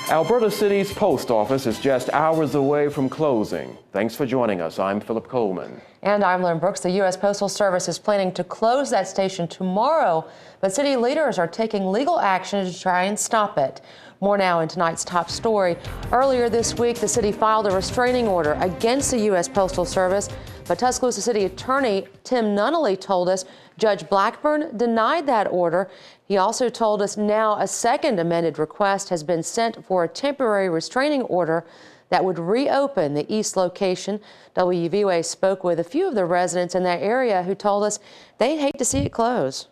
Alberta City's post office is just hours away from closing. Thanks for joining us. I'm Philip Coleman. And I'm Lynn Brooks. The U.S. Postal Service is planning to close that station tomorrow, but city leaders are taking legal action to try and stop it. More now in tonight's top story. Earlier this week, the city filed a restraining order against the U.S. Postal Service, but Tuscaloosa City Attorney Tim Nunnally told us Judge Blackburn denied that order. He also told us now a second amended request has been sent for a temporary restraining order that would reopen the east location. WVUA spoke with a few of the residents in that area who told us they'd hate to see it close.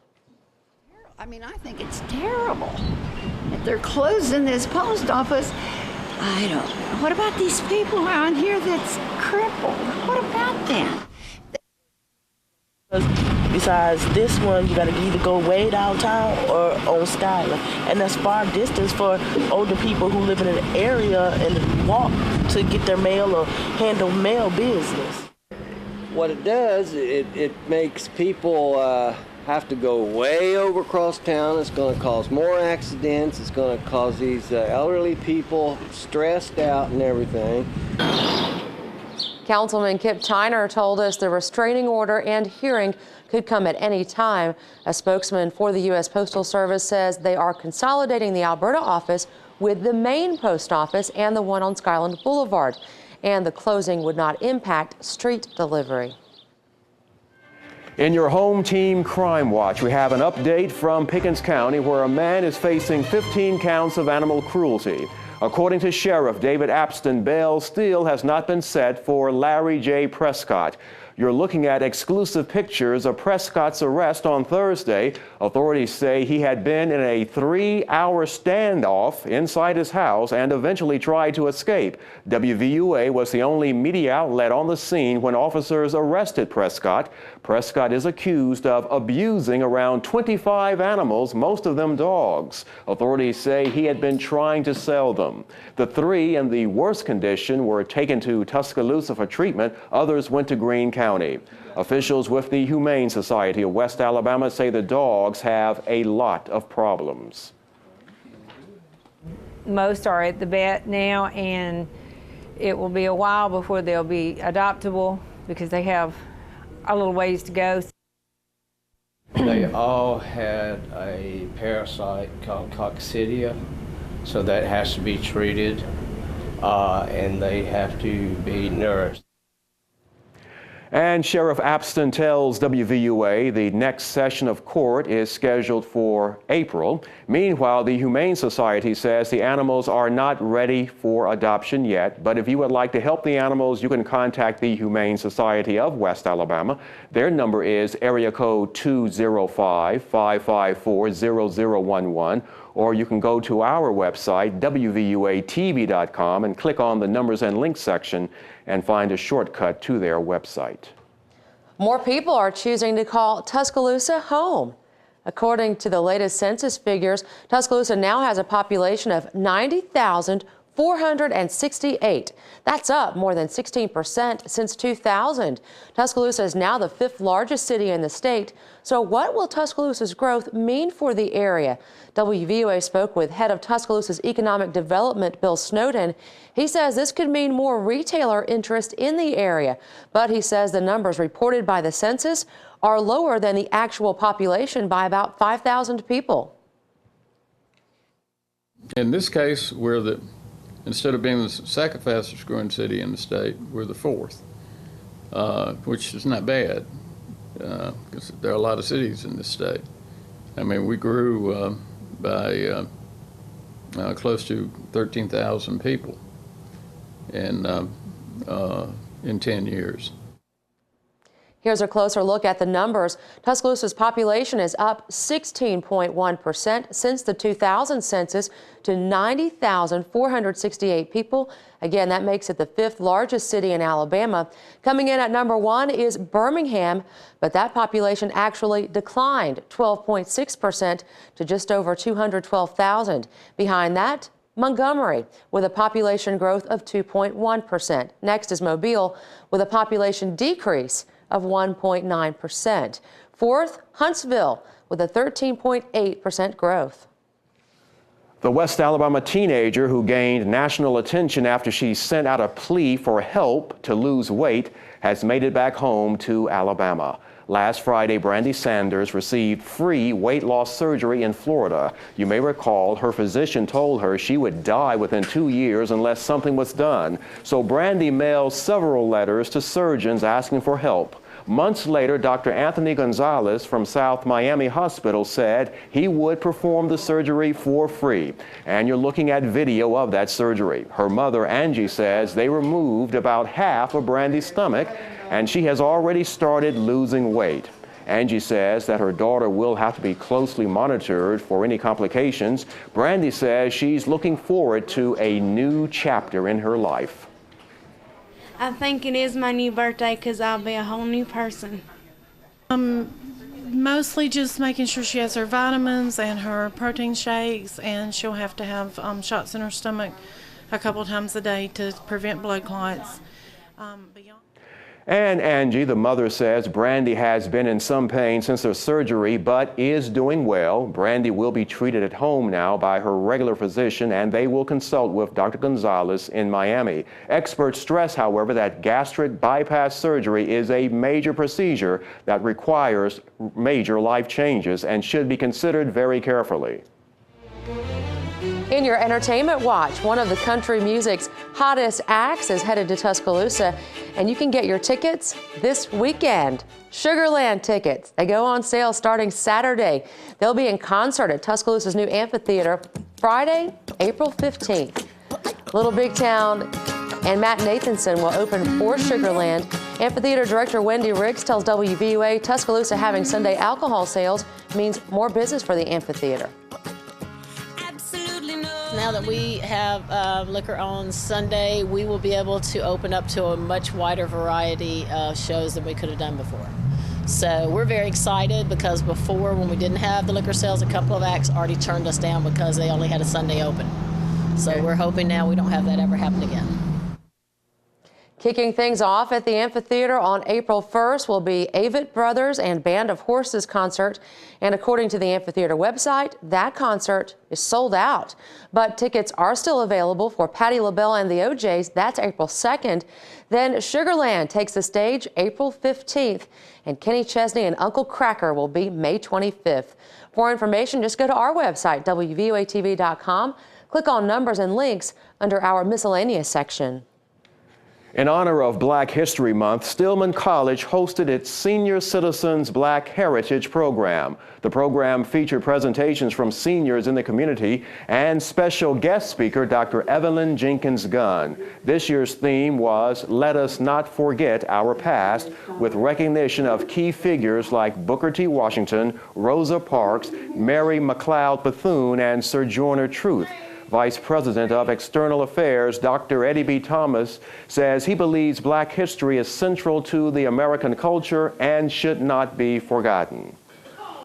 I mean, I think it's terrible that they're closing this post office. I don't know. What about these people around here that's crippled? What about them? Besides this one, you gotta either go way downtown or on Skyler. And that's far distance for older people who live in an area and walk to get their mail or handle mail business. What it does, it makes people have to go way over across town. It's going to cause more accidents. It's going to cause these elderly people stressed out and everything. Councilman Kip Tyner told us the restraining order and hearing could come at any time. A spokesman for the U.S. Postal Service says they are consolidating the Alberta office with the main post office and the one on Skyland Boulevard, and the closing would not impact street delivery. In your home team Crimewatch, we have an update from Pickens County where a man is facing 15 counts of animal cruelty. According to Sheriff David Apston, bail still has not been set for Larry J. Prescott. You're looking at exclusive pictures of Prescott's arrest on Thursday. Authorities say he had been in a 3-hour standoff inside his house and eventually tried to escape. WVUA was the only media outlet on the scene when officers arrested Prescott. Prescott is accused of abusing around 25 animals, most of them dogs. Authorities say he had been trying to sell them. The 3 in the worst condition were taken to Tuscaloosa for treatment. Others went to Greene County. Officials with the Humane Society of West Alabama say the dogs have a lot of problems. Most are at the vet now, and it will be a while before they'll be adoptable because they have a little ways to go. They all had a parasite called coccidia, so that has to be treated, and they have to be nourished. And Sheriff Apston tells WVUA the next session of court is scheduled for April. Meanwhile, the Humane Society says the animals are not ready for adoption yet, but if you would like to help the animals, you can contact the Humane Society of West Alabama. Their number is area code 205-554-0011, or you can go to our website, WVUATV.com, and click on the numbers and links section and find a shortcut to their website. More people are choosing to call Tuscaloosa home. According to the latest census figures, Tuscaloosa now has a population of 90,468. That's up more than 16% since 2000. Tuscaloosa is now the 5th largest city in the state. So what will Tuscaloosa's growth mean for the area? WVUA spoke with head of Tuscaloosa's economic development, Bill Snowden. He says this could mean more retailer interest in the area, but he says the numbers reported by the census are lower than the actual population by about 5,000 people. In this case, instead of being the second fastest growing city in the state, we're the 4th, which is not bad, because there are a lot of cities in this state. I mean, we grew by close to 13,000 people in 10 years. Here's a closer look at the numbers. Tuscaloosa's population is up 16.1% since the 2000 census to 90,468 people. Again, that makes it the 5th largest city in Alabama. Coming in at number 1 is Birmingham, but that population actually declined 12.6% to just over 212,000. Behind that, Montgomery, with a population growth of 2.1%. Next is Mobile, with a population decrease of 1.9%. Fourth, Huntsville, with a 13.8% growth. The West Alabama teenager who gained national attention after she sent out a plea for help to lose weight has made it back home to Alabama. Last Friday, Brandi Sanders received free weight loss surgery in Florida. You may recall her physician told her she would die within 2 years unless something was done. So Brandi mailed several letters to surgeons asking for help. Months later, Dr. Anthony Gonzalez from South Miami Hospital said he would perform the surgery for free. And you're looking at video of that surgery. Her mother, Angie, says they removed about half of Brandi's stomach, and she has already started losing weight. Angie says that her daughter will have to be closely monitored for any complications. Brandi says she's looking forward to a new chapter in her life. I think it is my new birthday because I'll be a whole new person. Mostly just making sure she has her vitamins and her protein shakes, and she'll have to have shots in her stomach a couple times a day to prevent blood clots. And Angie, the mother, says Brandi has been in some pain since her surgery, but is doing well. Brandi will be treated at home now by her regular physician, and they will consult with Dr. Gonzalez in Miami. Experts stress, however, that gastric bypass surgery is a major procedure that requires major life changes and should be considered very carefully. In your entertainment watch, one of the country music's hottest acts is headed to Tuscaloosa, and you can get your tickets this weekend. Sugarland tickets, they go on sale starting Saturday. They'll be in concert at Tuscaloosa's new amphitheater Friday, April 15th. Little Big Town and Matt Nathanson will open for Sugarland. Amphitheater director Wendy Riggs tells WVUA Tuscaloosa having Sunday alcohol sales means more business for the amphitheater. Now that we have liquor on Sunday, we will be able to open up to a much wider variety of shows than we could have done before. So we're very excited because before, when we didn't have the liquor sales, a couple of acts already turned us down because they only had a Sunday open. So we're hoping now we don't have that ever happen again. Kicking things off at the amphitheater on April 1st will be Avett Brothers and Band of Horses concert. And according to the amphitheater website, that concert is sold out. But tickets are still available for Patti LaBelle and the OJs. That's April 2nd. Then Sugarland takes the stage April 15th. And Kenny Chesney and Uncle Kracker will be May 25th. For information, just go to our website, WVUATV.com. Click on numbers and links under our miscellaneous section. In honor of Black History Month, Stillman College hosted its Senior Citizens Black Heritage program. The program featured presentations from seniors in the community and special guest speaker Dr. Evelyn Jenkins Gunn. This year's theme was Let Us Not Forget Our Past, with recognition of key figures like Booker T. Washington, Rosa Parks, Mary McLeod Bethune, and Sojourner Truth. Vice President of External Affairs, Dr. Eddie B. Thomas, says he believes Black history is central to the American culture and should not be forgotten.